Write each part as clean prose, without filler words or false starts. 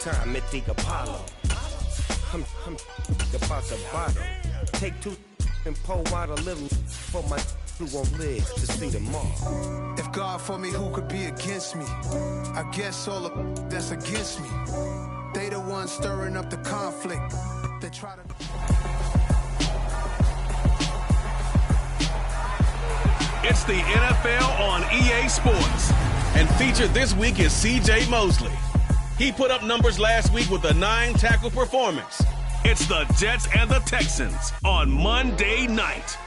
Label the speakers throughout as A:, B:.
A: time at the Apollo. I'm about the bottom. Take two and pour out a little for my who won't live to see tomorrow.
B: If God for me, who could be against me? I guess all of that's against me. They the ones stirring up the conflict. They try to.
C: It's the NFL on EA Sports. And featured this week is C.J. Mosley. He put up numbers last week with a 9-tackle performance. It's the Jets and the Texans on Monday night.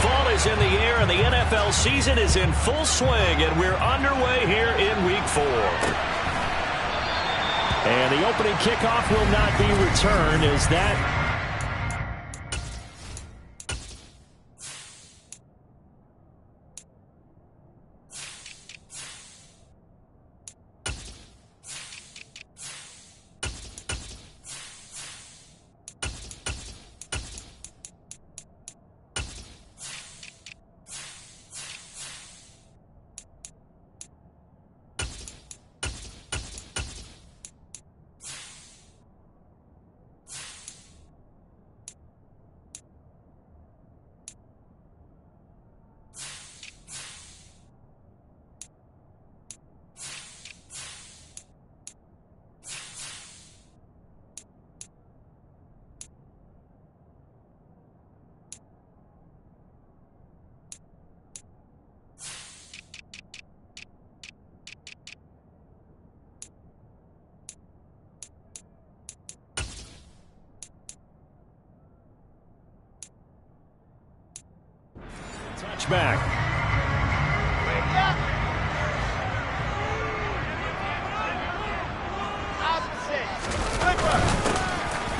D: Fall is in the air and the NFL season is in full swing, and we're underway here in Week 4. And the opening kickoff will not be returned as that touchback.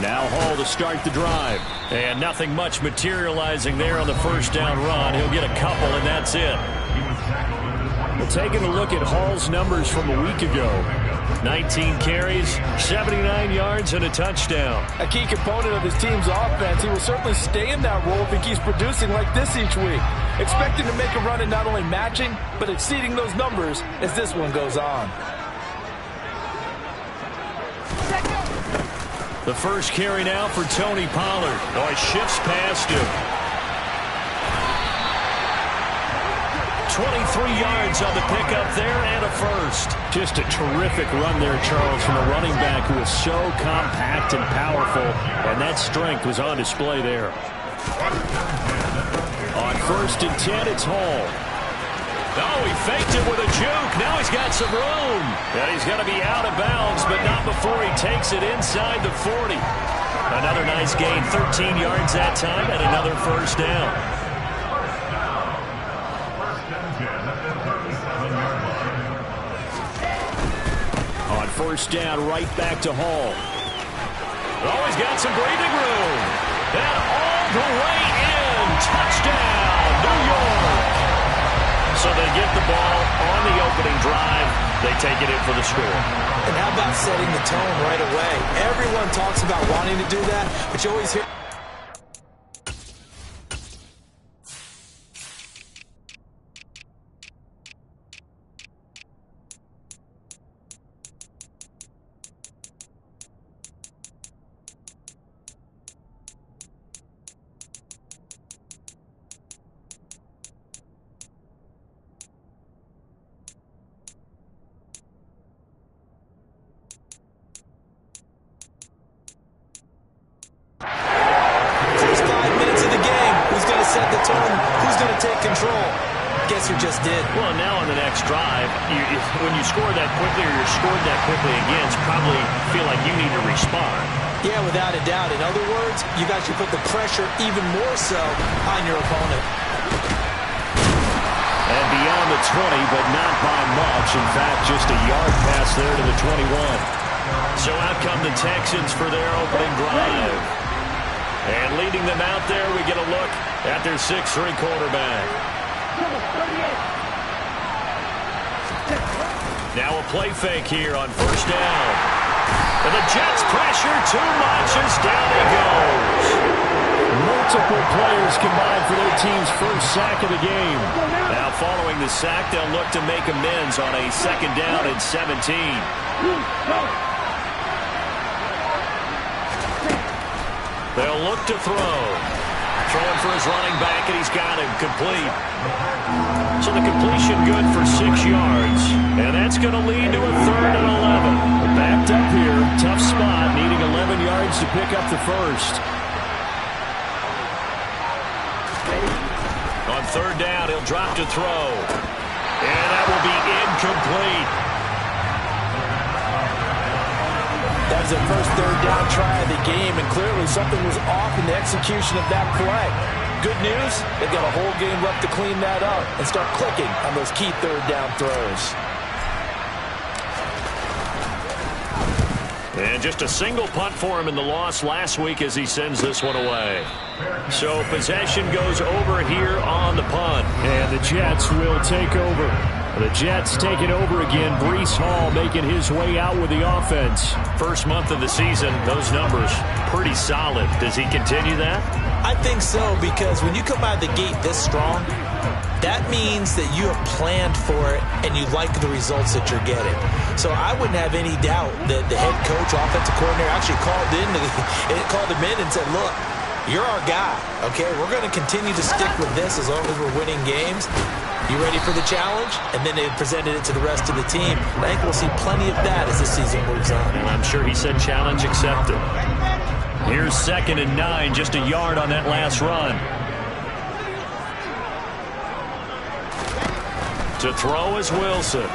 D: Now Hall to start the drive. And nothing much materializing there on the first down run. He'll get a couple, and that's it. Well, taking a look at Hall's numbers from a week ago. 19 carries, 79 yards, and a touchdown.
E: A key component of his team's offense. He will certainly stay in that role if he keeps producing like this each week. Expect him to make a run at not only matching, but exceeding those numbers as this one goes on.
D: The first carry now for Tony Pollard. Oh, he shifts past him. 23 yards on the pickup there and a first. Just a terrific run there, Charles, from a running back who is so compact and powerful, and that strength was on display there. On 1st and 10, it's Hall. Oh, he faked it with a juke. Now he's got some room. And he's going to be out of bounds, but not before he takes it inside the 40. Another nice gain, 13 yards that time, and another first down. On 1st down, right back to Hall. Oh, he's got some breathing room. And all the way in. Touchdown, New York. So they get the ball on the opening drive. They take it in for the score.
E: And how about setting the tone right away? Everyone talks about wanting to do that, but you always hear... set the tone. Who's going to take control? Guess who just did?
D: Well, now on the next drive, when you score that quickly or you're scored that quickly again, it's probably feel like you need to respond.
E: Yeah, without a doubt. In other words, you got to put the pressure even more so on your opponent.
D: And beyond the 20, but not by much. In fact, just a yard pass there to the 21. So out come the Texans for their opening drive. And leading them out there, we get a look at their 6'3" quarterback. Now a play fake here on first down. And the Jets pressure too much as down he goes.
F: Multiple players combined for their team's first sack of the game.
D: Now following the sack, they'll look to make amends on a 2nd down and 17. They'll look to throw. Throwing for his running back, and he's got him complete. So the completion good for 6 yards. And that's going to lead to a 3rd and 11.
F: Backed up here. Tough spot, needing 11 yards to pick up the first.
D: On 3rd down, he'll drop to throw. And that will be incomplete.
E: That was their first 3rd down try of the game, and clearly something was off in the execution of that play. Good news, they've got a whole game left to clean that up and start clicking on those key 3rd down throws.
D: And just a single punt for him in the loss last week as he sends this one away. So possession goes over here on the punt.
F: And the Jets will take over. The Jets take it over again. Breece Hall making his way out with the offense.
D: First month of the season, those numbers pretty solid. Does he continue that?
E: I think so, because when you come out of the gate this strong, that means that you have planned for it and you like the results that you're getting. So I wouldn't have any doubt that the head coach, offensive coordinator, actually called him in and said, look, you're our guy, okay? We're going to continue to stick with this as long as we're winning games. You ready for the challenge? And then they presented it to the rest of the team. I think we'll see plenty of that as the season moves on.
D: And I'm sure he said challenge accepted. Here's 2nd and 9, just a yard on that last run. To throw is Wilson.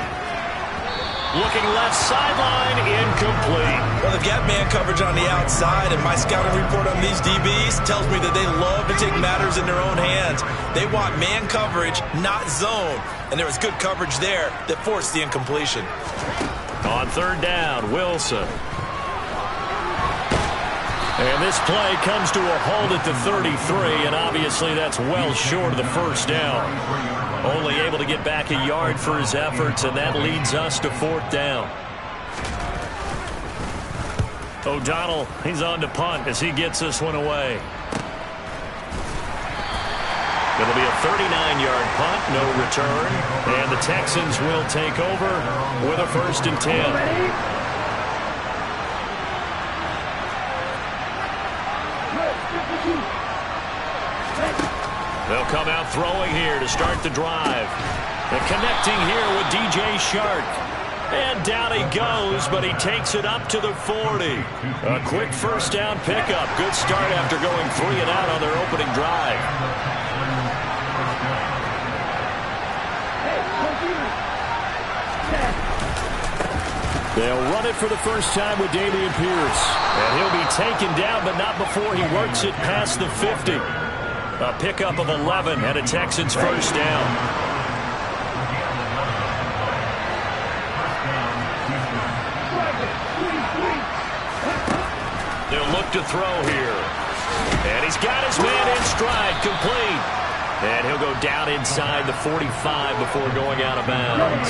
D: Looking left sideline, incomplete.
E: Well, they've got man coverage on the outside, and my scouting report on these DBs tells me that they love to take matters in their own hands. They want man coverage, not zone. And there was good coverage there that forced the incompletion.
D: On 3rd down, Wilson. And this play comes to a halt at the 33, and obviously that's well short of the 1st down. Only able to get back a yard for his efforts, and that leads us to 4th down. O'Donnell, he's on to punt as he gets this one away. It'll be a 39-yard punt, no return, and the Texans will take over with a 1st and 10. They'll come out throwing here to start the drive. And connecting here with DJ Shark. And down he goes, but he takes it up to the 40. A quick 1st down pickup. Good start after going 3 and out on their opening drive.
F: They'll run it for the first time with Dameon Pierce.
D: And he'll be taken down, but not before he works it past the 50. A pickup of 11 and a Texans 1st down. They'll look to throw here. And he's got his man in stride, complete. And he'll go down inside the 45 before going out of bounds.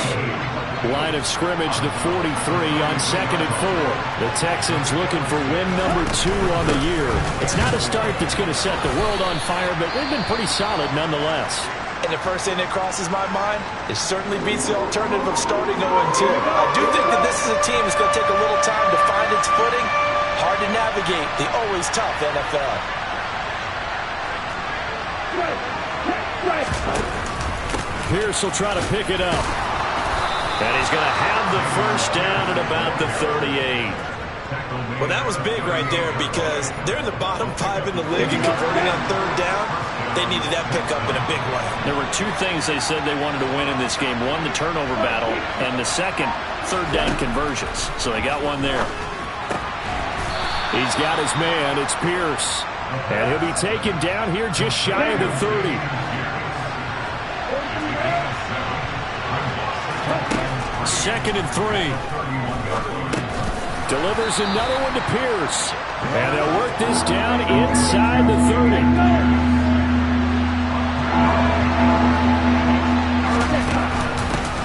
F: Line of scrimmage, the 43 on 2nd and 4. The Texans looking for win number 2 on the year. It's not a start that's going to set the world on fire, but they've been pretty solid nonetheless.
E: And the first thing that crosses my mind, it certainly beats the alternative of starting 0-2. I do think that this is a team that's going to take a little time to find its footing. Hard to navigate the always tough NFL.
F: Pierce will try to pick it up.
D: And he's going to have the 1st down at about the 38.
E: Well, that was big right there because they're in the bottom 5 in the league and converting on 3rd down. They needed that pickup in a big way.
D: There were 2 things they said they wanted to win in this game. One, the turnover battle, and the second, 3rd down conversions. So they got one there.
F: He's got his man. It's Pierce. And he'll be taken down here just shy of the 30. 2nd and 3. Delivers another one to Pierce. And they'll work this down inside the 30.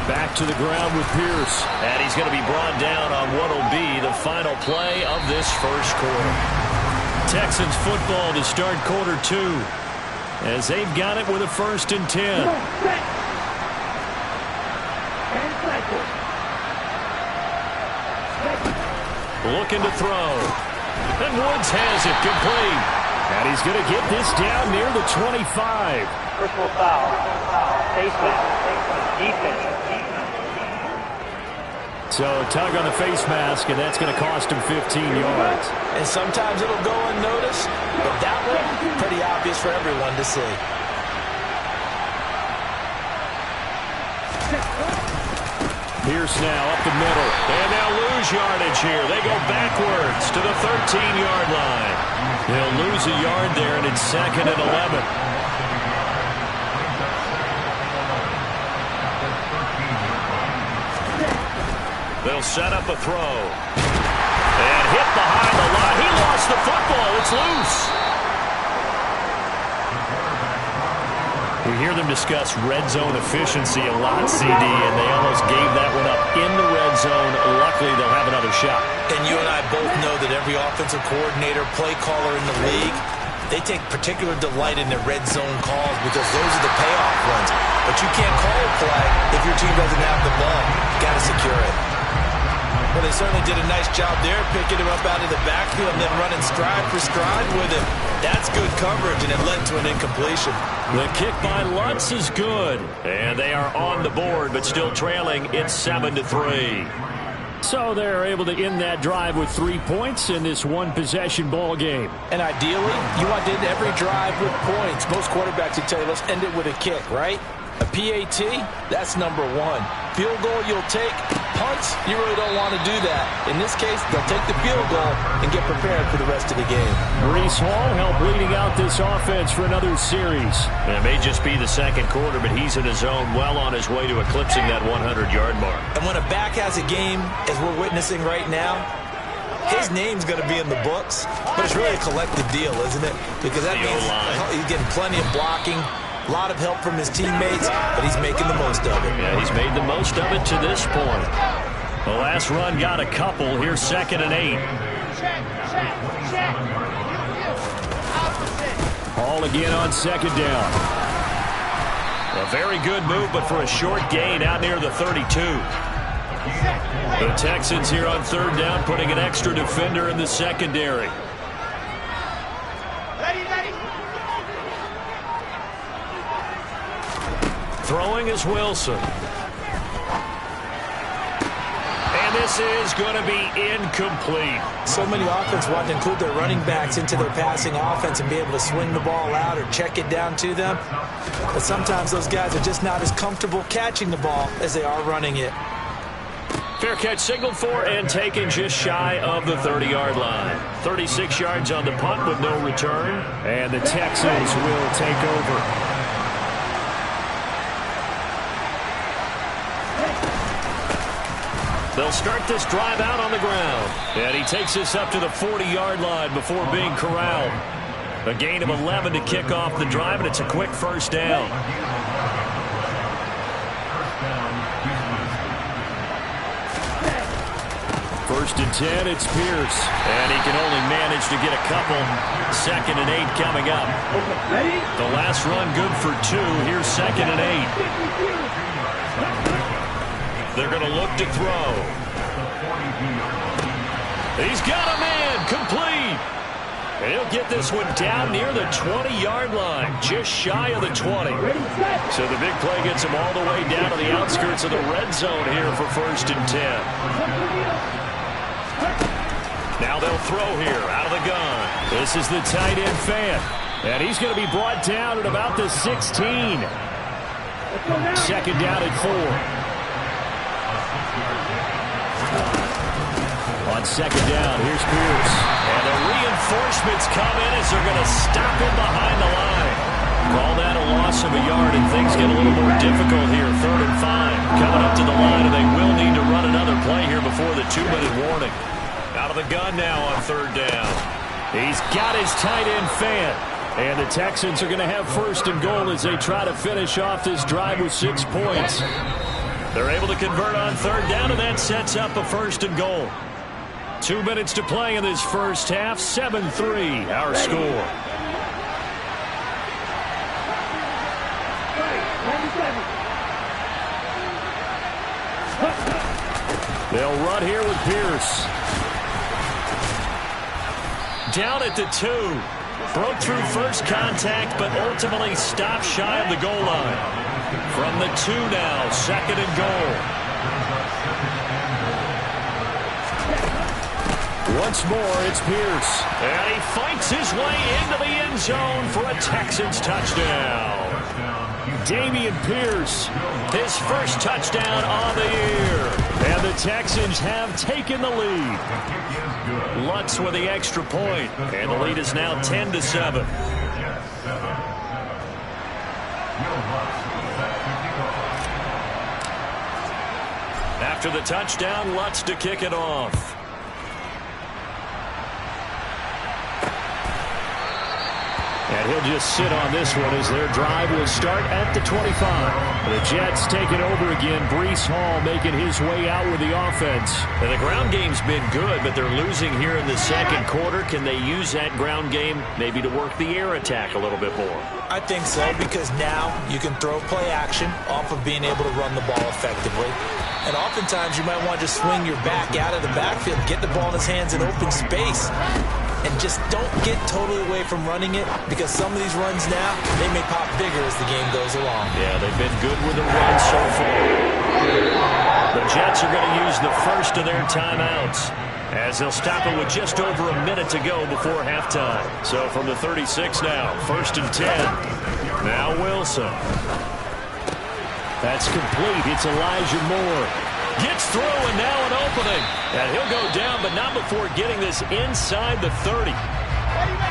F: Back to the ground with Pierce.
D: And he's going to be brought down on what will be the final play of this first quarter.
F: Texans football to start quarter 2 as they've got it with a 1st and 10.
D: Looking to throw. And Woods has it complete.
F: And he's going to get this down near the 25.
G: Personal foul. Face mask. Defense.
F: So tug on the face mask, and that's going to cost him 15 yards.
E: And sometimes it'll go unnoticed, but that one, pretty obvious for everyone to see.
F: Pierce now up the middle.
D: And they'll lose yardage here. They go backwards to the 13-yard line. They'll lose a yard there, and it's 2nd and 11. They'll set up a throw. And hit behind the line. He lost the football. It's loose.
F: We hear them discuss red zone efficiency a lot, CD, and they almost gave that one up in the red zone. Luckily, they'll have another shot.
E: And you and I both know that every offensive coordinator, play caller in the league, they take particular delight in their red zone calls because those are the payoff runs. But you can't call a play if your team doesn't have the ball. You got to secure it. Well, they certainly did a nice job there, picking him up out of the backfield and then running stride for stride with him. That's good coverage, and it led to an incompletion.
F: The kick by Lutz is good.
D: And they are on the board, but still trailing. It's 7-3.
F: So they're able to end that drive with 3 points in this one-possession ball game.
E: And ideally, you want to end every drive with points. Most quarterbacks would tell you, let's end it with a kick, right? A PAT, that's number 1. Field goal you'll take. Punts, you really don't want to do that. In this case, they'll take the field goal and get prepared for the rest of the game.
F: Breece Hall helped leading out this offense for another series.
D: It may just be the second quarter, but he's in his zone, well on his way to eclipsing that 100-yard mark.
E: And when a back has a game, as we're witnessing right now, his name's going to be in the books, but it's really a collective deal, isn't it? Because that means he's getting plenty of blocking, a lot of help from his teammates, but he's making the most of it.
D: Yeah, he's made the most of it to this point.
F: The last run got a couple. Here's 2nd and 8. Hall again on 2nd down.
D: A very good move, but for a short gain out near the 32.
F: The Texans here on 3rd down, putting an extra defender in the secondary.
D: Throwing is Wilson. And this is going to be incomplete.
E: So many offenses want to include their running backs into their passing offense and be able to swing the ball out or check it down to them. But sometimes those guys are just not as comfortable catching the ball as they are running it.
D: Fair catch signaled for and taken just shy of the 30-yard line. 36 yards on the punt with no return.
F: And the Texans will take over.
D: They'll start this drive out on the ground.
F: And he takes this up to the 40-yard line before being corralled.
D: A gain of 11 to kick off the drive, and it's a quick 1st down.
F: 1st and 10, it's Pierce.
D: And he can only manage to get a couple. 2nd and 8 coming up. The last run good for 2. Here's 2nd and 8. They're going to look to throw. He's got a man, complete. And he'll get this one down near the 20-yard line, just shy of the 20. So the big play gets him all the way down to the outskirts of the red zone here for 1st and 10. Now they'll throw here out of the gun.
F: This is the tight end fan. And he's going to be brought down at about the 16. 2nd down at 4. On 2nd down, here's Pierce.
D: And the reinforcements come in as they're going to stop him behind the line. Call that a loss of a yard, and things get a little more difficult here. 3rd and 5. Coming up to the line, and they will need to run another play here before the 2-minute warning. Out of the gun now on 3rd down.
F: He's got his tight end fan. And the Texans are going to have 1st and goal as they try to finish off this drive with 6 points. They're able to convert on third down, and that sets up a 1st and goal. 2 minutes to play in this first half. 7-3, our score. They'll run here with Pierce. Down at the 2. Broke through first contact, but ultimately stopped shy of the goal line. From the 2 now, 2nd and goal. Once more, it's Pierce. And he fights his way into the end zone for a Texans touchdown. Dameon Pierce, his first touchdown on the year. And the Texans have taken the lead. Lutz with the extra point, and the lead is now 10-7. After the touchdown, Lutz to kick it off. And he'll just sit on this one as their drive will start at the 25. The Jets taking over again. Breece Hall making his way out with the offense. And the ground game's been good, but they're losing here in the second quarter. Can they use that ground game maybe to work the air attack a little bit more?
E: I think so, because now you can throw play action off of being able to run the ball effectively. And oftentimes you might want to just swing your back out of the backfield, get the ball in his hands in open space. And just don't get totally away from running it, because some of these runs now, they may pop bigger as the game goes along.
F: Yeah, they've been good with the run so far. The Jets are going to use the first of their timeouts, as they'll stop it with just over a minute to go before halftime. So from the 36 now, 1st and 10. Now Wilson. That's complete. It's Elijah Moore. Gets through, and now an opening. And he'll go down, but not before getting this inside the 30.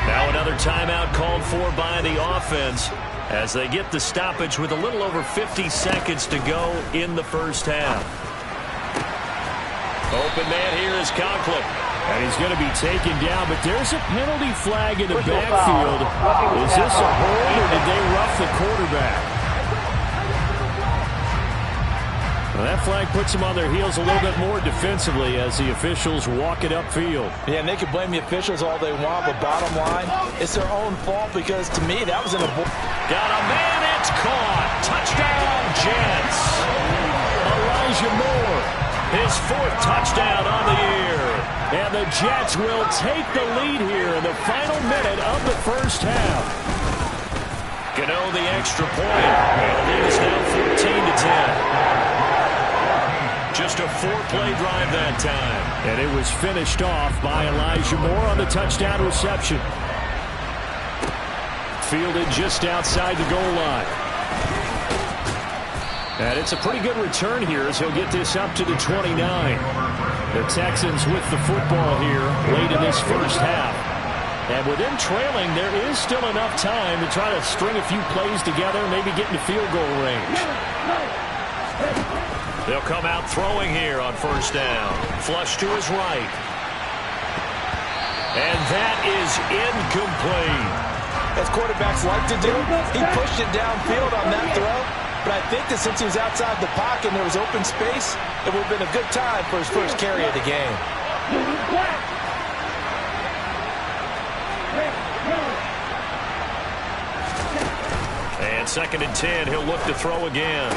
F: Now another timeout called for by the offense as they get the stoppage with a little over 50 seconds to go in the first half. Open man here is Conklin. And he's going to be taken down, but there's a penalty flag in the backfield. Is this a hold, or did they rough the quarterback? Well, that flag puts them on their heels a little bit more defensively as the officials walk it upfield.
E: Yeah, and they can blame the officials all they want, but bottom line, it's their own fault, because to me, that was an abort.
F: Got a man, it's caught. Touchdown, Jets. Elijah Moore, his 4th touchdown on the year. And the Jets will take the lead here in the final minute of the first half. Gano the extra point, and the lead is now 14-10. Just a 4-play drive that time. And it was finished off by Elijah Moore on the touchdown reception. Fielded just outside the goal line. And it's a pretty good return here as he'll get this up to the 29. The Texans with the football here late in this first half. And with them trailing, there is still enough time to try to string a few plays together and maybe get into field goal range. They'll come out throwing here on 1st down. Flush to his right. And that is incomplete.
E: As quarterbacks like to do, he pushed it downfield on that throw. But I think that since he was outside the pocket and there was open space, it would have been a good time for his first carry of the game. And 2nd and 10, he'll look to throw again.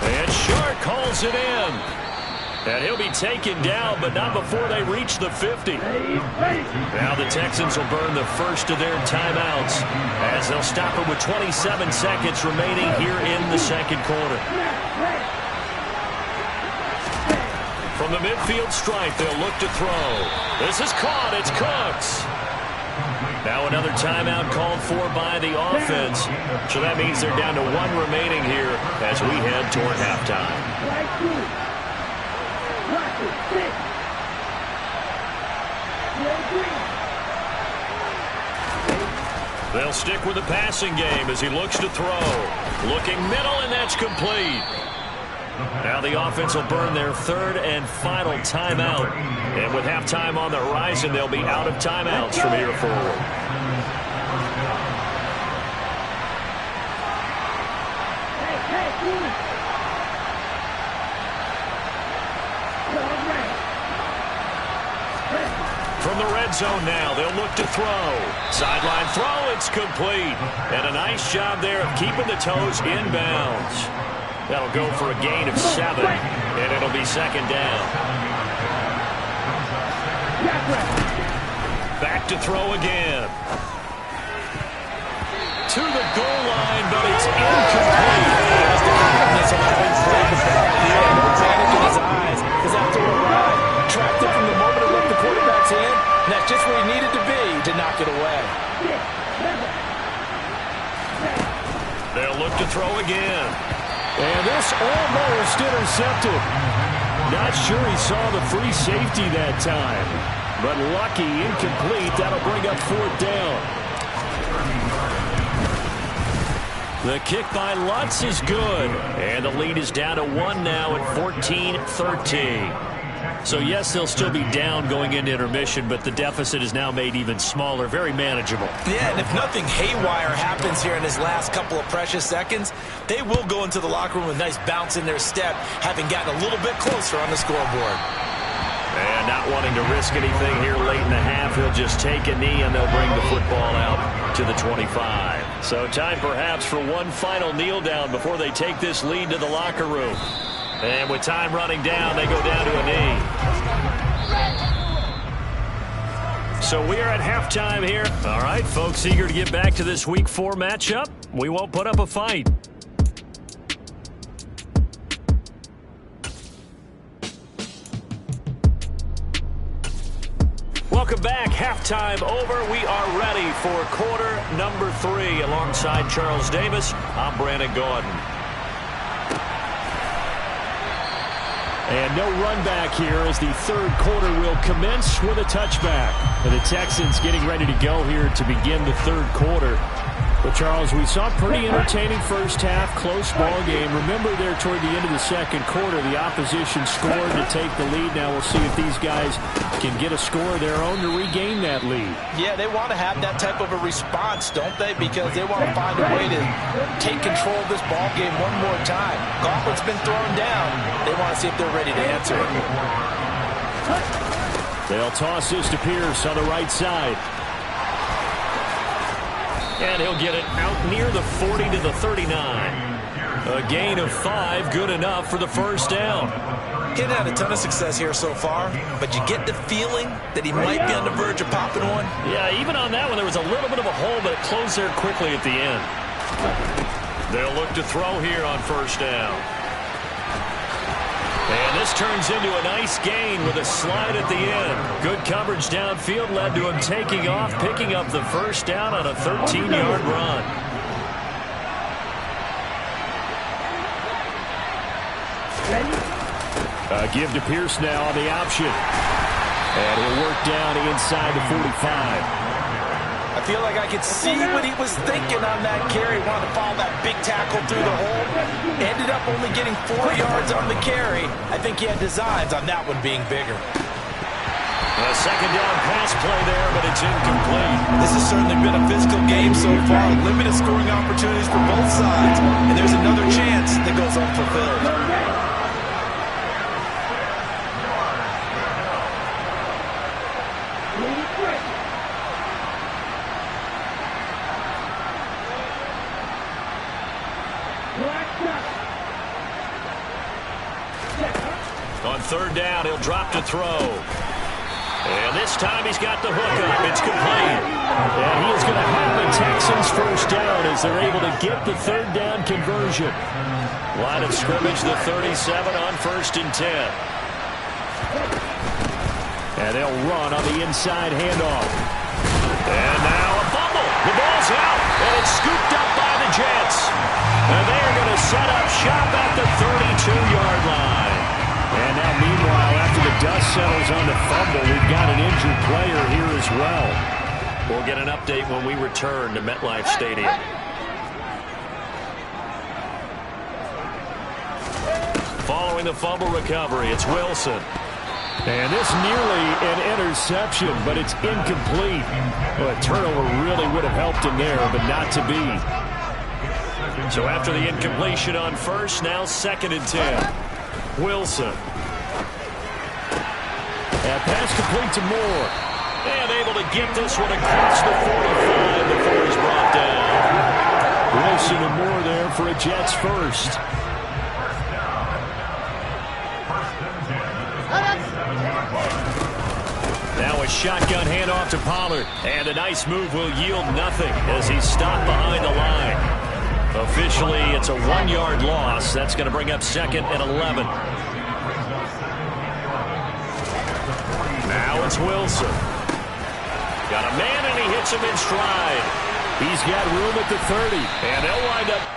E: And Shark calls it in. And he'll be taken down, but not before they reach the 50. Now the Texans will burn the first of their timeouts as they'll stop it with 27 seconds remaining here in the second quarter. From the midfield stripe, they'll look to throw. This is caught. It's Cooks. Now another timeout called for by the offense. So that means they're down to 1 remaining here as we head toward halftime. They'll stick with the passing game as he looks to throw. Looking middle, and that's complete. Now the offense will burn their 3rd and final timeout. And with halftime on the horizon, they'll be out of timeouts from here forward.
D: the red zone now. They'll look to throw. Sideline throw, it's complete. And a nice job there of keeping the toes inbounds. That'll go for a gain of 7, and it'll be second down. Back to throw again. To the goal line, but it's incomplete.
E: There's the confidence on that big play. No panic in his eyes, because after a ride, tracked it from the moment it left the quarterback's hand, and that's just where he needed to be to knock it away.
D: They'll look to throw again.
F: And this almost intercepted. Not sure he saw the free safety that time. But lucky, incomplete. That'll bring up 4th down. The kick by Lutz is good. And the lead is down to 1 now at 14-13. So, yes, they'll still be down going into intermission, but the deficit is now made even smaller, very manageable.
E: Yeah, and if nothing haywire happens here in his last couple of precious seconds, they will go into the locker room with a nice bounce in their step, having gotten a little bit closer on the scoreboard.
D: And not wanting to risk anything here late in the half, he'll just take a knee and they'll bring the football out to the 25. So time perhaps for one final kneel down before they take this lead to the locker room. And with time running down, they go down to a knee. So we are at halftime here. All right, folks, eager to get back to this Week 4 matchup. We won't put up a fight. Welcome back. Halftime over. We are ready for quarter number 3. Alongside Charles Davis, I'm Brandon Gordon.
F: And no run back here as the third quarter will commence with a touchback. And the Texans getting ready to go here to begin the third quarter. But, Charles, we saw a pretty entertaining first half, close ball game. Remember there toward the end of the second quarter, the opposition scored to take the lead. Now we'll see if these guys can get a score of their own to regain that lead.
E: Yeah, they want to have that type of a response, don't they? Because they want to find a way to take control of this ball game one more time. Gauntlet's been thrown down. They want to see if they're ready to answer it.
F: They'll toss this to Pierce on the right side.
D: And he'll get it out near the 40 to the 39. A gain of 5, good enough for the first down.
E: He hasn't had a ton of success here so far, but you get the feeling that he might be on the verge of popping one.
D: Yeah, even on that one, there was a little bit of a hole, but it closed there quickly at the end. They'll look to throw here on first down. And this turns into a nice gain with a slide at the end. Good coverage downfield led to him taking off, picking up the first down on a 13-yard run.
F: Give to Pierce now on the option. And he'll work down inside the 45.
E: I feel like I could see what he was thinking on that carry. Wanted to follow that big tackle through the hole. Ended up only getting 4 yards on the carry. I think he had designs on that one being bigger.
D: A second down pass play there, but it's incomplete.
E: This has certainly been a physical game so far. Limited scoring opportunities for both sides. And there's another chance that goes unfulfilled.
D: On third down, he'll drop to throw. And this time he's got the hook up. It's complete.
F: And he is going to have the Texans first down as they're able to get the third down conversion.
D: Line of scrimmage, the 37 on 1st and 10.
F: And they'll run on the inside handoff.
D: And now a fumble. The ball's out, and it's scooped up by the Jets. And they are going to set up shop at the 32-yard line.
F: And now, meanwhile, after the dust settles on the fumble, we've got an injured player here as well.
D: We'll get an update when we return to MetLife Stadium. Following the fumble recovery, it's Wilson.
F: And this nearly an interception, but it's incomplete. Well, a turnover really would have helped him there, but not to be.
D: So after the incompletion on first, now 2nd and 10. Wilson.
F: And pass complete to Moore.
D: And able to get this one across the 45 before he's brought down.
F: Wilson and Moore there for a Jets first.
D: Now a shotgun handoff to Pollard. And a nice move will yield nothing as he's stopped behind the line. Officially, it's a 1-yard loss. That's going to bring up 2nd and 11. Now it's Wilson. Got a man, and he hits him in stride.
F: He's got room at the 30.
D: And they'll wind up.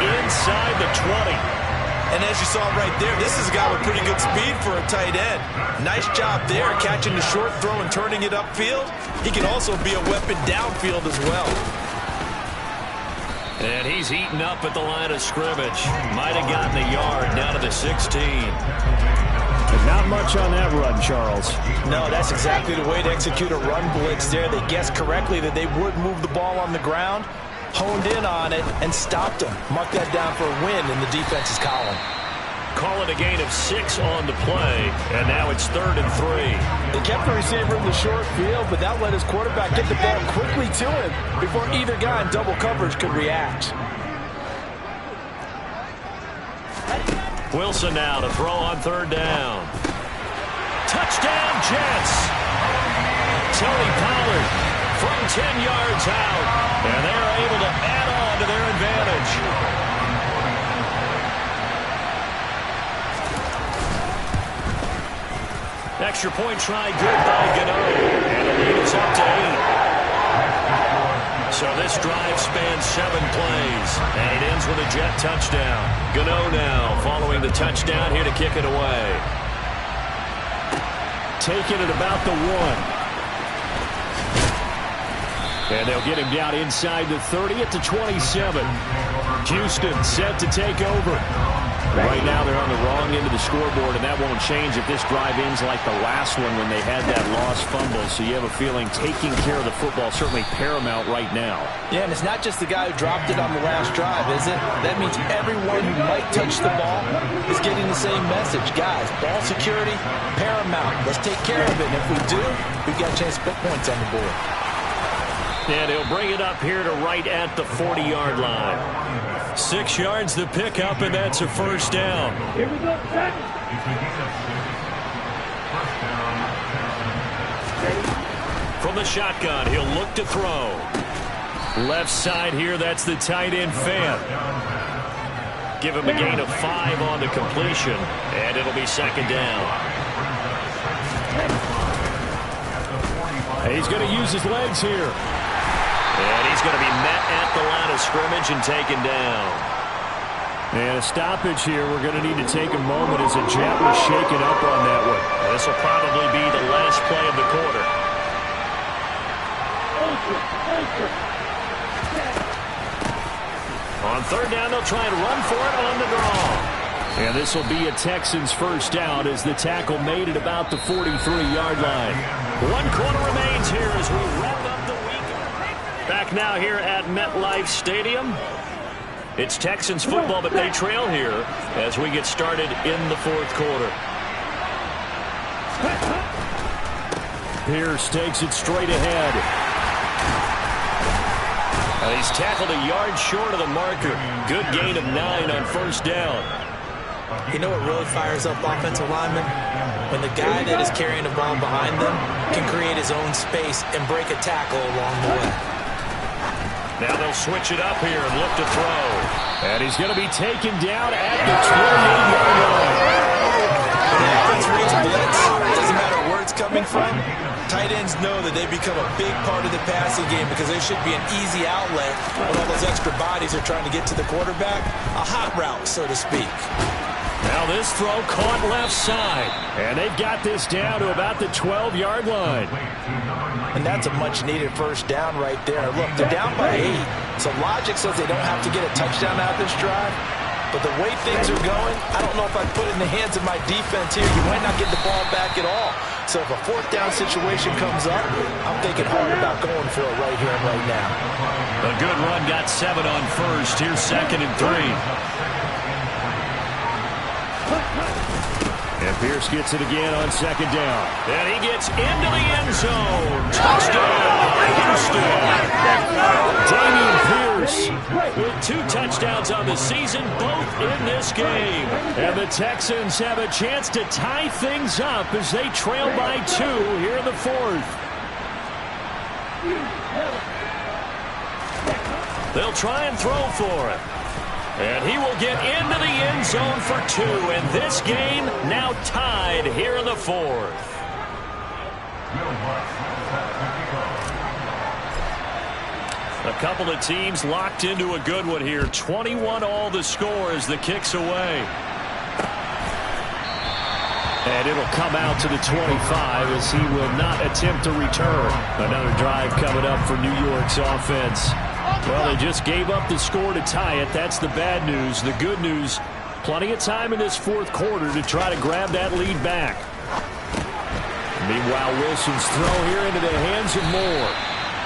D: Inside the 20.
E: And as you saw right there, this is a guy with pretty good speed for a tight end. Nice job there, catching the short throw and turning it upfield. He can also be a weapon downfield as well.
D: And he's eaten up at the line of scrimmage. Might have gotten a yard down to the 16.
F: Not much on that run, Charles.
E: No, that's exactly the way to execute a run blitz there. They guessed correctly that they would move the ball on the ground, honed in on it, and stopped him. Mark that down for a win in the defense's column.
D: Call it a gain of 6 on the play, and now it's 3rd and 3.
E: They kept the receiver in the short field, but that let his quarterback get the ball quickly to him before either guy in double coverage could react.
D: Wilson now to throw on 3rd down. Touchdown, Jets! Tony Pollard from 10 yards out, and they're able to add on to their advantage. Extra point try good by Gano, and the lead is up to 8. So this drive spans 7 plays, and it ends with a Jet touchdown. Gano now following the touchdown here to kick it away.
F: Taking it about the 1. And they'll get him down inside the 30 at the 27. Houston set to take over. Right now they're on the wrong end of the scoreboard, and that won't change if this drive ends like the last one when they had that lost fumble. So you have a feeling taking care of the football certainly paramount right now.
E: Yeah, and it's not just the guy who dropped it on the last drive, is it? That means everyone who might touch the ball is getting the same message. Guys, ball security, paramount. Let's take care of it. And if we do, we've got a chance to put points on the board.
D: And he'll bring it up here to right at the 40-yard line. 6 yards the pickup, and that's a 1st down.
G: Here we go,
D: From the shotgun, he'll look to throw. Left side here, that's the tight end Fan. Give him a gain of 5 on the completion, and it'll be 2nd down.
F: He's going to use his legs here.
D: And he's going to be met at the line of scrimmage and taken down.
F: And a stoppage here. We're going to need to take a moment as a Jet was shaken up on that one.
D: And this will probably be the last play of the quarter. On 3rd down, they'll try and run for it on the draw.
F: And this will be a Texans 1st down as the tackle made it about the 43-yard line.
D: 1 quarter remains here as we wrap up the week. Back now here at MetLife Stadium. It's Texans football, but they trail here as we get started in the 4th quarter.
F: Pierce takes it straight ahead.
D: He's tackled a yard short of the marker. Good gain of 9 on 1st down.
E: You know what really fires up offensive linemen? When the guy that is carrying the ball behind them can create his own space and break a tackle along the way.
D: Now they'll switch it up here and look to throw.
F: And he's going to be taken down at the 28-yard line.
E: When the offense reads blitz, it doesn't matter where it's coming from. Tight ends know that they become a big part of the passing game because there should be an easy outlet when all those extra bodies are trying to get to the quarterback. A hot route, so to speak.
F: Now this throw caught left side. And they've got this down to about the 12-yard line.
E: And that's a much-needed first down right there. Look, they're down by 8. So logic says they don't have to get a touchdown out of this drive. But the way things are going, I don't know if I'd put it in the hands of my defense here. You might not get the ball back at all. So if a fourth down situation comes up, I'm thinking hard about going for it right here and right now.
F: A good run got 7 on first. Here's 2nd and 3. And Pierce gets it again on 2nd down. And he gets into the end zone. Touchdown, Houston. Dameon Pierce with 2 touchdowns on the season, both in this game. And the Texans have a chance to tie things up as they trail by 2 here in the 4th. They'll try and throw for it. And he will get into the end zone for 2. And this game now tied here in the 4th. A couple of teams locked into a good one here. 21 all the score as the kick's away. And it'll come out to the 25 as he will not attempt to return. Another drive coming up for New York's offense. Well, they just gave up the score to tie it. That's the bad news. The good news, plenty of time in this 4th quarter to try to grab that lead back. Meanwhile, Wilson's throw here into the hands of Moore.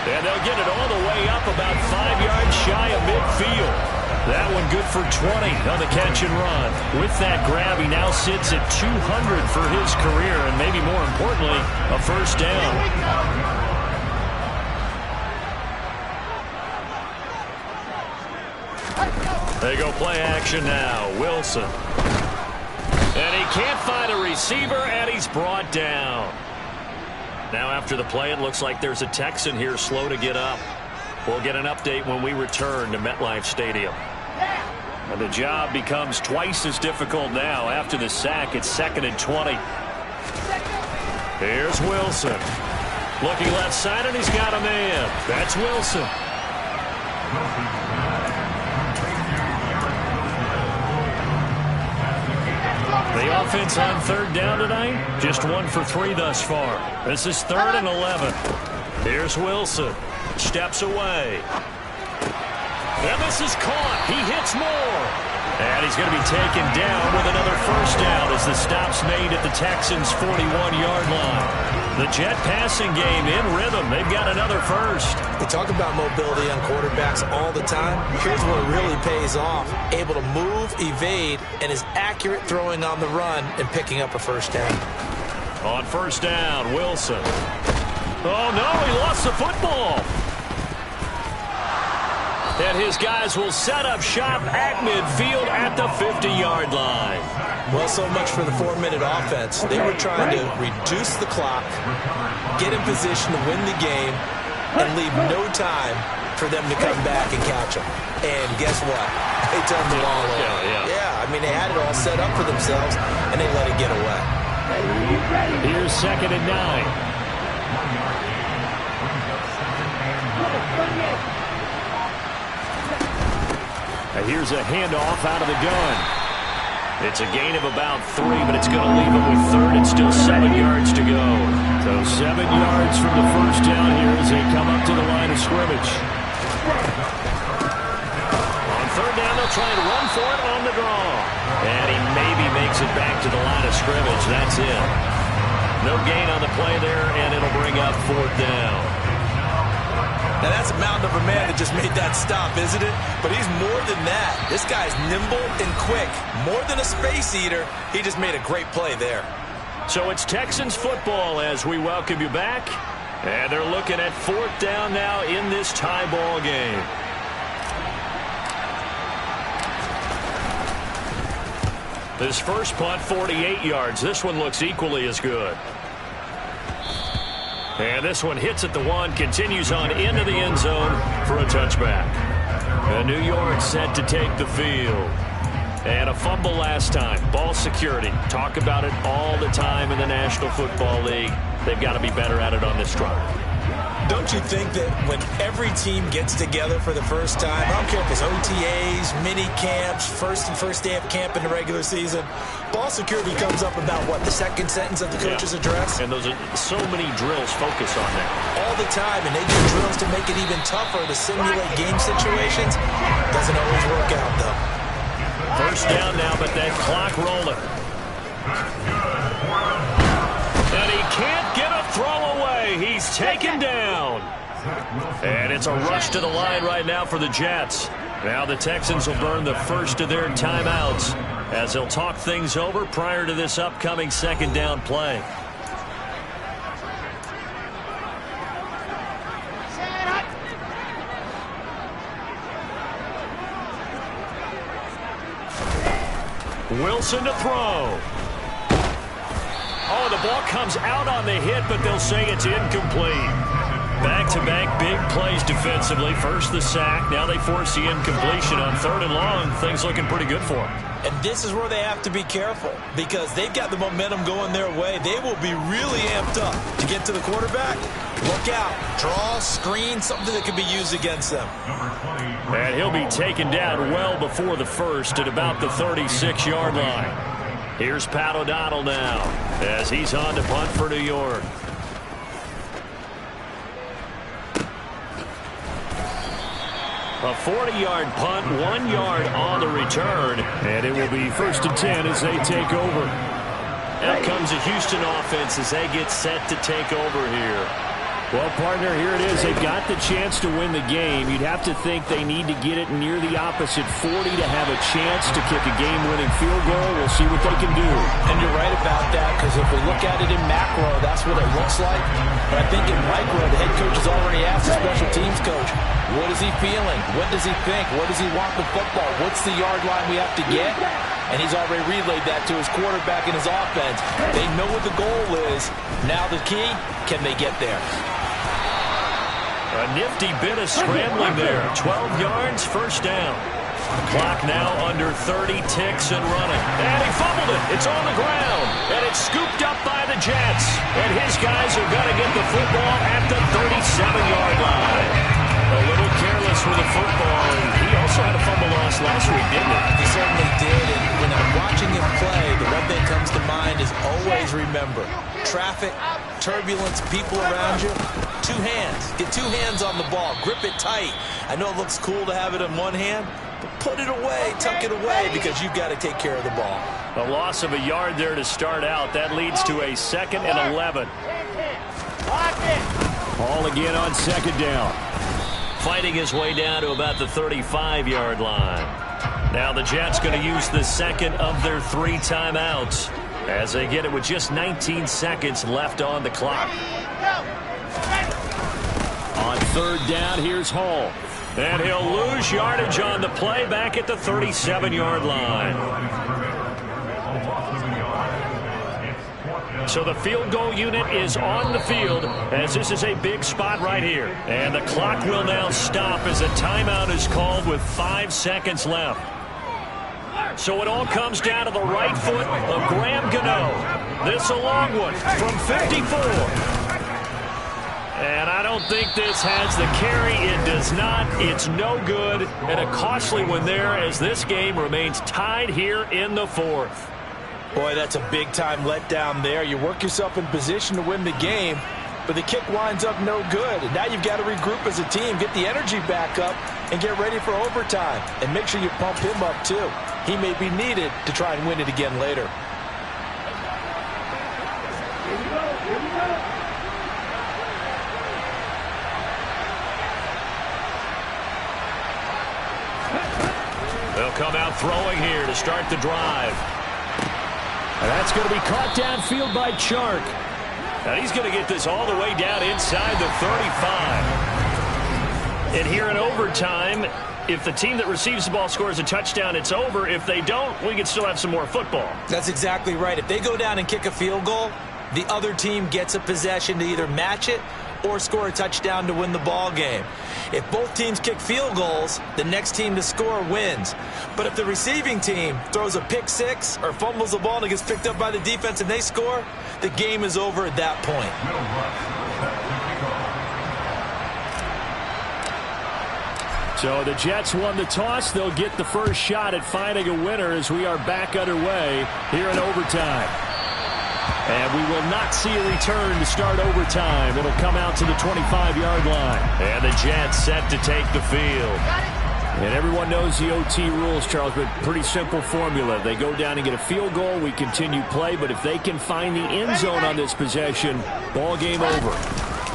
F: And they'll get it all the way up about 5 yards shy of midfield. That one good for 20 on the catch and run. With that grab, he now sits at 200 for his career, and maybe more importantly, a first down. They go play action now. Wilson. And he can't find a receiver, and he's brought down. Now after the play, it looks like there's a Texan here slow to get up. We'll get an update when we return to MetLife Stadium. And the job becomes twice as difficult now. After the sack, it's 2nd and 20. Here's Wilson. Looking left side, and he's got a man. That's Wilson. The offense on 3rd down tonight, just 1 for 3 thus far. This is 3rd and 11. Here's Wilson. Steps away. And this is caught. He hits Moore. And he's going to be taken down with another first down as the stop's made at the Texans' 41-yard line. The Jet passing game in rhythm. They've got another first.
E: We talk about mobility on quarterbacks all the time. Here's where it really pays off. Able to move, evade, and is accurate throwing on the run and picking up a first down.
F: On first down, Wilson. Oh, no, he lost the football. And his guys will set up shop at midfield at the 50-yard line.
E: Well, so much for the 4-minute offense. They were trying to reduce the clock, get in position to win the game, and leave no time for them to come back and catch them. And guess what? They turned the ball over. Yeah, I mean, they had it all set up for themselves, and they let it get away.
F: Here's 2nd and 9. And here's a handoff out of the gun. It's a gain of about 3, but it's going to leave it with 3rd and still 7 yards to go. So 7 yards from the first down here as they come up to the line of scrimmage. On 3rd down, they'll try and run for it on the draw. And he maybe makes it back to the line of scrimmage. That's it. No gain on the play there, and it'll bring up 4th down.
E: Now, that's a mountain of a man that just made that stop, isn't it? But he's more than that. This guy's nimble and quick. More than a space eater, he just made a great play there.
F: So it's Texans football as we welcome you back. And they're looking at 4th down now in this tie ball game. This first punt, 48 yards. This one looks equally as good. And this one hits at the 1, continues on into the end zone for a touchback. And New York set to take the field. And a fumble last time. Ball security. Talk about it all the time in the National Football League. They've got to be better at it on this drive.
E: Don't you think that when every team gets together for the first time, I don't care if it's OTAs, mini camps, first day of camp in the regular season, ball security comes up about, what, the second sentence of the coach's address?
F: And those are so many drills focus on that.
E: All the time, and they do drills to make it even tougher to simulate game situations. Doesn't always work out, though.
F: First down now, but that clock rolling. And he can't get a throw away. He's taken down. And it's a rush to the line right now for the Jets. Now the Texans will burn the first of their timeouts as they'll talk things over prior to this upcoming second down play. Wilson to throw. Oh, the ball comes out on the hit, but they'll say it's incomplete. Back-to-back big plays defensively. First the sack. Now they force the incompletion on 3rd and long. Things looking pretty good for them.
E: And this is where they have to be careful because they've got the momentum going their way. They will be really amped up to get to the quarterback. Look out. Draw, screen, something that can be used against them.
F: And he'll be taken down well before the first at about the 36-yard line. Here's Pat O'Donnell now as he's on to punt for New York. A 40-yard punt, 1 yard on the return, and it will be 1st and 10 as they take over. Out comes the Houston offense as they get set to take over here.
H: Well, partner, here it is. They've got the chance to win the game. You'd have to think they need to get it near the opposite 40 to have a chance to kick a game-winning field goal. We'll see what they can do.
E: And you're right about that, because if we look at it in macro, that's what it looks like. But I think in micro, the head coach has already asked the special teams coach, what is he feeling? What does he think? What does he want the football? What's the yard line we have to get? And he's already relayed that to his quarterback and his offense. They know what the goal is. Now the key, can they get there?
F: A nifty bit of scrambling there. 12 yards, first down. Clock now under 30, ticks and running. And he fumbled it. It's on the ground. And it's scooped up by the Jets. And his guys are going to get the football at the 37-yard line. A little careless with the football. And he also had a fumble loss last week, didn't he?
E: He certainly did. And when I'm watching him play, the one thing that comes to mind is always remember, traffic, turbulence, people around you, 2 hands. Get 2 hands on the ball. Grip it tight. I know it looks cool to have it in one hand, but put it away, tuck it away, because you've got to take care of the ball.
F: A loss of a yard there to start out. That leads to a 2nd and 11.
H: Ball again on 2nd down.
F: Fighting his way down to about the 35-yard line. Now the Jets going to use the 2nd of their 3 timeouts as they get it with just 19 seconds left on the clock.
H: On 3rd down, here's Hall.
F: And he'll lose yardage on the play back at the 37-yard line. So the field goal unit is on the field as this is a big spot right here. And the clock will now stop as a timeout is called with 5 seconds left. So it all comes down to the right foot of Graham Gano. This a long one from 54. And I don't think this has the carry. It does not. It's no good. And a costly one there as this game remains tied here in the 4th.
E: Boy, that's a big-time letdown there. You work yourself in position to win the game, but the kick winds up no good. And now you've got to regroup as a team, get the energy back up, and get ready for overtime. And make sure you pump him up, too. He may be needed to try and win it again later.
F: They'll come out throwing here to start the drive.
H: And that's going to be caught downfield by Chark.
F: And he's going to get this all the way down inside the 35. And here in overtime, if the team that receives the ball scores a touchdown, it's over. If they don't, we can still have some more football.
E: That's exactly right. If they go down and kick a field goal, the other team gets a possession to either match it or score a touchdown to win the ball game. If both teams kick field goals, the next team to score wins. But if the receiving team throws a pick six or fumbles the ball and it gets picked up by the defense and they score, the game is over at that point.
H: So the Jets won the toss. They'll get the first shot at finding a winner as we are back underway here in overtime. And we will not see a return to start overtime. It'll come out to the 25-yard line. And the Jets set to take the field. And everyone knows the OT rules, Charles, but pretty simple formula. They go down and get a field goal. We continue play. But if they can find the end zone on this possession, ball game over.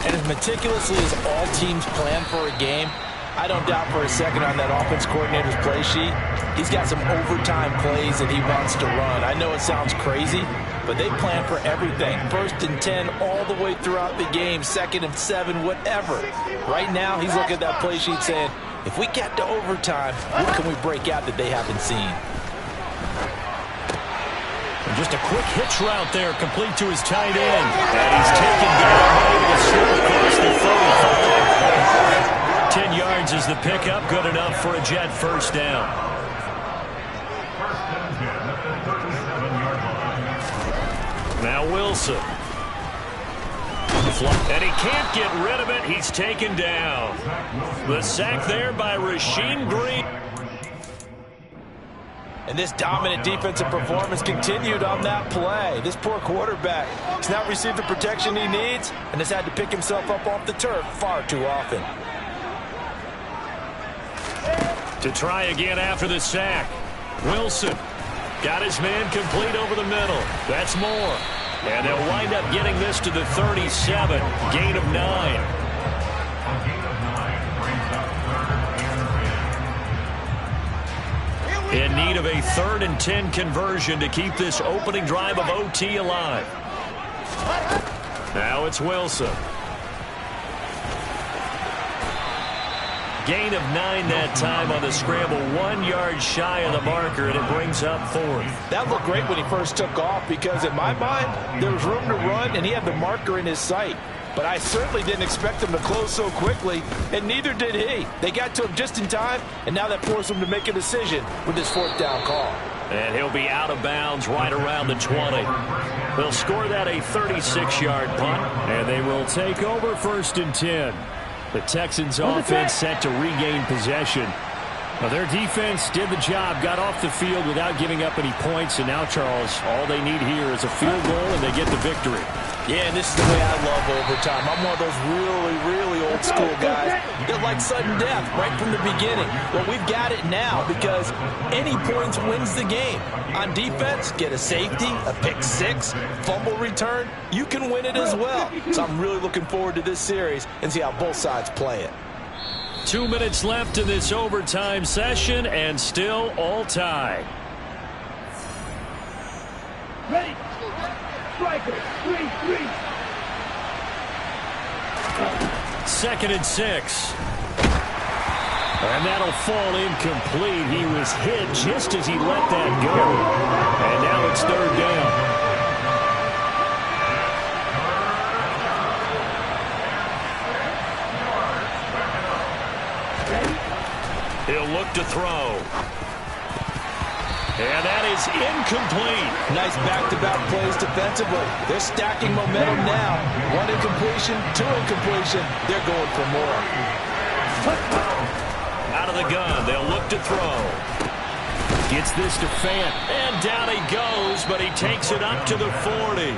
E: And as meticulously as all teams plan for a game, I don't doubt for a second on that offense coordinator's play sheet, he's got some overtime plays that he wants to run. I know it sounds crazy, but they plan for everything. 1st and 10 all the way throughout the game, 2nd and 7, whatever. Right now, he's looking at that play sheet saying, if we get to overtime, what can we break out that they haven't seen?
H: And just a quick hitch route there, complete to his tight end. And he's taken down, able to slip across the 35. 10 yards is the pickup, good enough for a Jet first down. Now Wilson. And he can't get rid of it. He's taken down. The sack there by Rasheem Green.
E: And this dominant defensive performance continued on that play. This poor quarterback has not received the protection he needs and has had to pick himself up off the turf far too often.
H: To try again after the sack. Wilson got his man complete over the middle. That's more. And they'll wind up getting this to the 37. Gain of 9. In need of a 3rd and 10 conversion to keep this opening drive of OT alive. Now it's Wilson. Gain of 9 that time on the scramble. 1 yard shy of the marker, and it brings up 4th.
E: That looked great when he first took off because, in my mind, there was room to run, and he had the marker in his sight. But I certainly didn't expect him to close so quickly, and neither did he. They got to him just in time, and now that forced him to make a decision with his 4th down call.
H: And he'll be out of bounds right around the 20. They'll score that a 36-yard punt, and they will take over 1st and 10. The Texans offense set to regain possession. Now, their defense did the job, got off the field without giving up any points, and now, Charles, all they need here is a field goal, and they get the victory.
E: Yeah, and this is the way I love overtime. I'm one of those really, really old school guys that like sudden death right from the beginning. Well, we've got it now because any points wins the game. On defense, get a safety, a pick 6, fumble return, you can win it as well. So I'm really looking forward to this series and see how both sides play it.
H: 2 minutes left in this overtime session, and still all tied.
G: Ready. Striker, 3-3.
H: 2nd and 6. And that'll fall incomplete. He was hit just as he let that go. And now it's 3rd down. He'll look to throw. And that is incomplete.
E: Nice back-to-back plays defensively. They're stacking momentum now. 1 incompletion, 2 incompletion. They're going for more.
H: Out of the gun, they'll look to throw. Gets this to Fant, and down he goes, but he takes it up to the 40.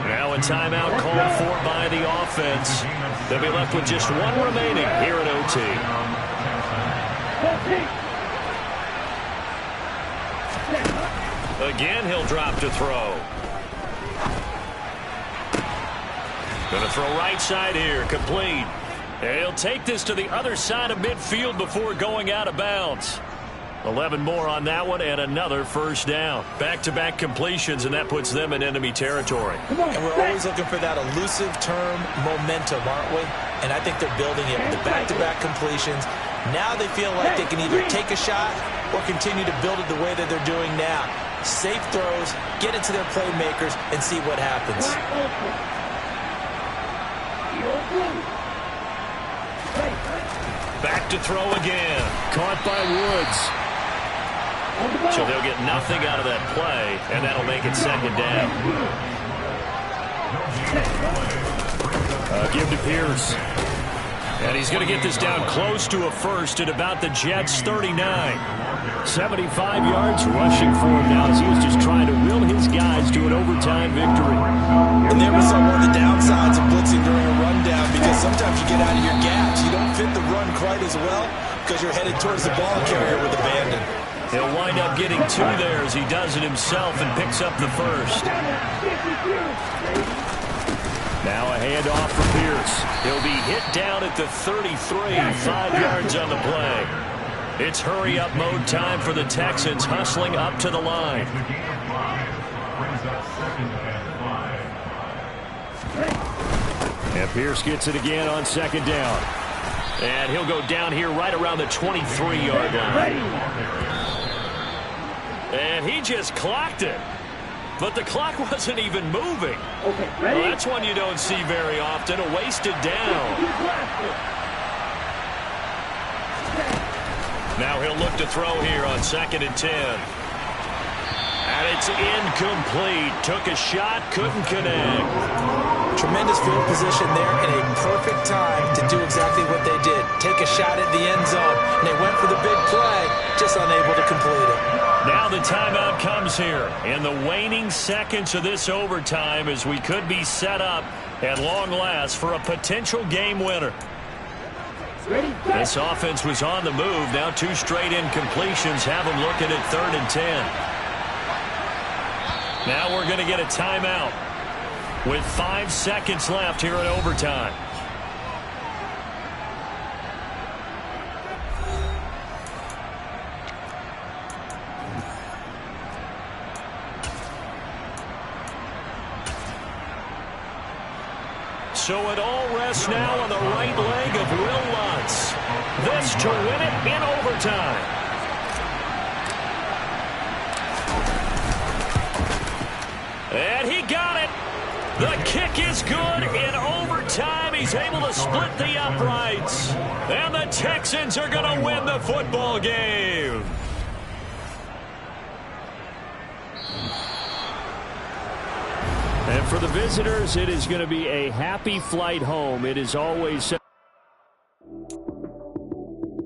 H: Now a timeout called for by the offense. They'll be left with just 1 remaining here at OT. Again, he'll drop to throw. Gonna throw right side here, complete. And he'll take this to the other side of midfield before going out of bounds. 11 more on that one, and another first down. Back-to-back completions, and that puts them in enemy territory.
E: And we're always looking for that elusive term momentum, aren't we? And I think they're building it with the back-to-back completions. Now they feel like they can either take a shot or continue to build it the way that they're doing now. Safe throws, get it to their playmakers, and see what happens.
H: Back to throw again. Caught by Woods. So they'll get nothing out of that play, and that'll make it 2nd down. Give to Pierce. And he's going to get this down close to a first at about the Jets' 39. 75 yards rushing for him now as he was just trying to will his guys to an overtime victory.
E: And there was one of the downsides of blitzing during a rundown, because sometimes you get out of your gaps. You don't fit the run quite as well because you're headed towards the ball carrier with abandon.
H: He'll wind up getting two there as he does it himself and picks up the first. Now a handoff for Pierce. He'll be hit down at the 33, 5 yards on the play. It's hurry-up mode time for the Texans, hustling up to the line. And Pierce gets it again on second down. And he'll go down here right around the 23-yard line. And he just clocked it. But the clock wasn't even moving. Well, that's one you don't see very often, a wasted down. Now he'll look to throw here on 2nd and 10. And it's incomplete. Took a shot, couldn't connect.
E: Tremendous field position there and a perfect time to do exactly what they did. Take a shot at the end zone. And they went for the big play, just unable to complete it.
H: Now the timeout comes here in the waning seconds of this overtime as we could be set up at long last for a potential game winner. This offense was on the move. Now 2 straight incompletions have them looking at 3rd and 10. Now we're going to get a timeout with 5 seconds left here in overtime. So it all rests now on the right leg of Will Lutz. This to win it in overtime. And he got it. The kick is good in overtime. He's able to split the uprights. And the Texans are going to win the football game. And for the visitors, it is going to be a happy flight home. It is always